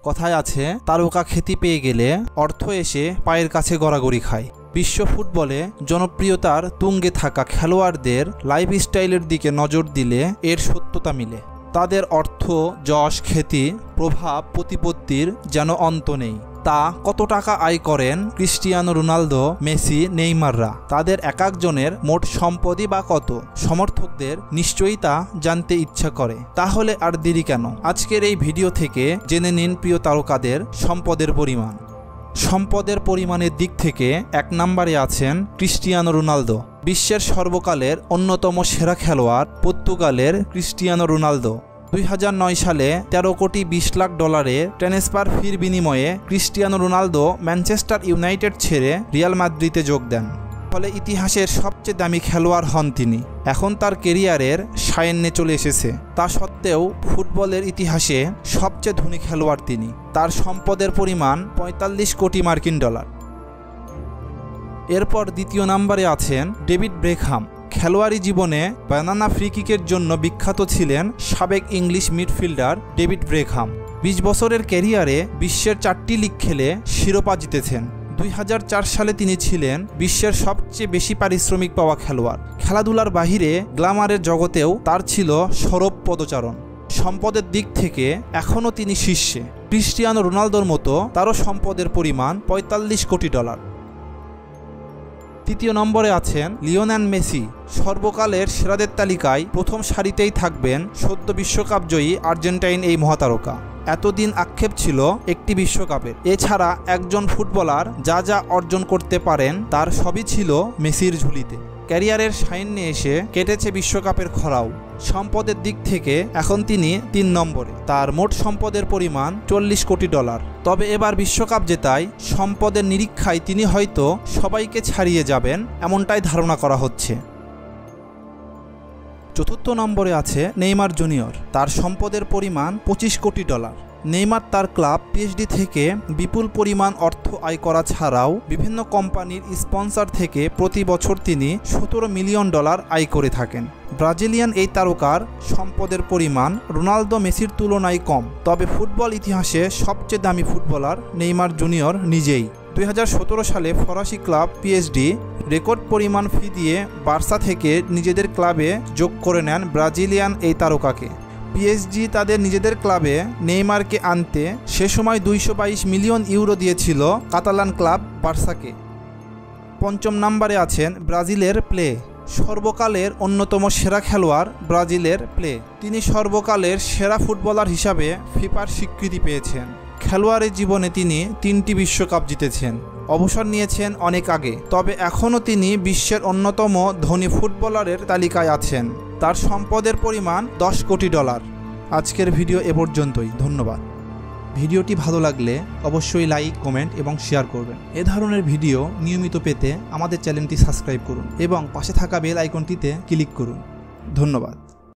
কথায় আছে, তারকা খ্যাতি পেয়ে গেলে অর্থ এসে পায়ের কাছে গড়াগড়ি খায়। বিশ্ব ফুটবলে জনপ্রিয়তার তুঙ্গে থাকা খেলোয়াড়দের লাইফস্টাইলের দিকে নজর দিলে এর সত্যতা মিলে। তাদের অর্থ, যশ, খ্যাতি, প্রভাব, প্রতিপত্তির যেন অন্ত নেই। তা কত টাকা আয় করেন ক্রিস্টিয়ানো রোনালদো, মেসি, নেইমাররা, তাদের এক একজনের মোট সম্পদই বা কত? সমর্থকদের নিশ্চয়ই তা জানতে ইচ্ছা করে। তাহলে আর দেরি কেন? আজকের এই ভিডিও থেকে জেনে নিন প্রিয় তারকাদের সম্পদের পরিমাণ। সম্পদের পরিমাণের দিক থেকে 1 নম্বরে আছেন ক্রিস্টিয়ানো রোনালদো। বিশ্বের সর্বকালের অন্যতম সেরা খেলোয়াড় পর্তুগালের ক্রিস্টিয়ানো রোনালদো 2009 সালে 13 কোটি 20 লাখ ডলারে ট্রান্সফার ফির বিনিময়ে ক্রিস্টিয়ানো রোনালদো ম্যানচেস্টার ইউনাইটেড ছেড়ে রিয়াল মাদ্রিদে যোগ দেন। ফলে ইতিহাসের সবচেয়ে দামি খেলোয়াড় হন তিনি। এখন তার কেরিয়ারের সায়ান্নে চলে এসেছে। তা সত্ত্বেও ফুটবলের ইতিহাসে সবচেয়ে ধনী খেলোয়াড় তিনি। তার সম্পদের পরিমাণ 45 কোটি মার্কিন ডলার। এরপর দ্বিতীয় নম্বরে আছেন ডেভিড বেকহাম। খেলোয়াড়ি জীবনে বানানা ফ্রি কিকের জন্য বিখ্যাত ছিলেন সাবেক ইংলিশ মিডফিল্ডার ডেভিড বেকহাম। 20 বছরের ক্যারিয়ারে বিশ্বের 4টি লিগ খেলে শিরোপা জিতেছেন। 2004 সালে তিনি ছিলেন বিশ্বের সবচেয়ে বেশি পারিশ্রমিক পাওয়া খেলোয়াড়। খেলাধুলার বাহিরে গ্ল্যামারের জগতেও তার ছিল সরব পদচারণ। সম্পদের দিক থেকে এখনও তিনি শীর্ষে। ক্রিস্টিয়ানো রোনালদোর মতো তারও সম্পদের পরিমাণ 45 কোটি ডলার। তৃতীয় নম্বরে আছেন লিওনেল মেসি। সর্বকালের সেরাদের তালিকায় প্রথম সারিতেই থাকবেন সদ্য বিশ্বকাপ জয়ী আর্জেন্টাইন এই মহাতারকা। এতদিন আক্ষেপ ছিল একটি বিশ্বকাপের। এছাড়া একজন ফুটবলার যা যা অর্জন করতে পারেন তার সবই ছিল মেসির ঝুলিতে। ক্যারিয়ারের সাইন্যে এসে কেটেছে বিশ্বকাপের খরাও। সম্পদের দিক থেকে এখন তিনি 3 নম্বরে। তার মোট সম্পদের পরিমাণ 40 কোটি ডলার। তবে এবার বিশ্বকাপ জেতায় সম্পদের নিরীক্ষায় তিনি হয়তো সবাইকে ছাড়িয়ে যাবেন, এমনটাই ধারণা করা হচ্ছে। চতুর্থ নম্বরে আছে নেইমার জুনিয়র। তার সম্পদের পরিমাণ 25 কোটি ডলার। নেইমার তার ক্লাব পিএসডি থেকে বিপুল পরিমাণ অর্থ আয় করা ছাড়াও বিভিন্ন কোম্পানির স্পন্সর থেকে প্রতি বছর তিনি 17 মিলিয়ন ডলার আয় করে থাকেন। ব্রাজিলিয়ান এই তারকার সম্পদের পরিমাণ রোনালদো, মেসির তুলনায় কম। তবে ফুটবল ইতিহাসে সবচেয়ে দামি ফুটবলার নেইমার জুনিয়র নিজেই। 2017 সালে ফরাসি ক্লাব পিএসডি রেকর্ড পরিমাণ ফি দিয়ে বার্সা থেকে নিজেদের ক্লাবে যোগ করে নেন ব্রাজিলিয়ান এই তারকাকে। পিএসজি তাদের নিজেদের ক্লাবে নেইমারকে আনতে সে সময় 222 মিলিয়ন ইউরো দিয়েছিল কাতালান ক্লাব বার্সাকে। পঞ্চম নম্বরে আছেন ব্রাজিলের প্লে। সর্বকালের অন্যতম সেরা খেলোয়াড় ব্রাজিলের প্লে। তিনি সর্বকালের সেরা ফুটবলার হিসাবে ফিফার স্বীকৃতি পেয়েছেন। খেলোয়াড়ের জীবনে তিনি 3টি বিশ্বকাপ জিতেছেন। অবসর নিয়েছেন অনেক আগে, তবে এখনও তিনি বিশ্বের অন্যতম ধনী ফুটবলারের তালিকায় আছেন। তার সম্পদের পরিমাণ 10 কোটি ডলার। আজকের ভিডিও এ পর্যন্তই। ধন্যবাদ। ভিডিওটি ভালো লাগলে অবশ্যই লাইক, কমেন্ট এবং শেয়ার করবেন। এ ধরনের ভিডিও নিয়মিত পেতে আমাদের চ্যানেলটি সাবস্ক্রাইব করুন এবং পাশে থাকা বেল আইকনটিতে ক্লিক করুন। ধন্যবাদ।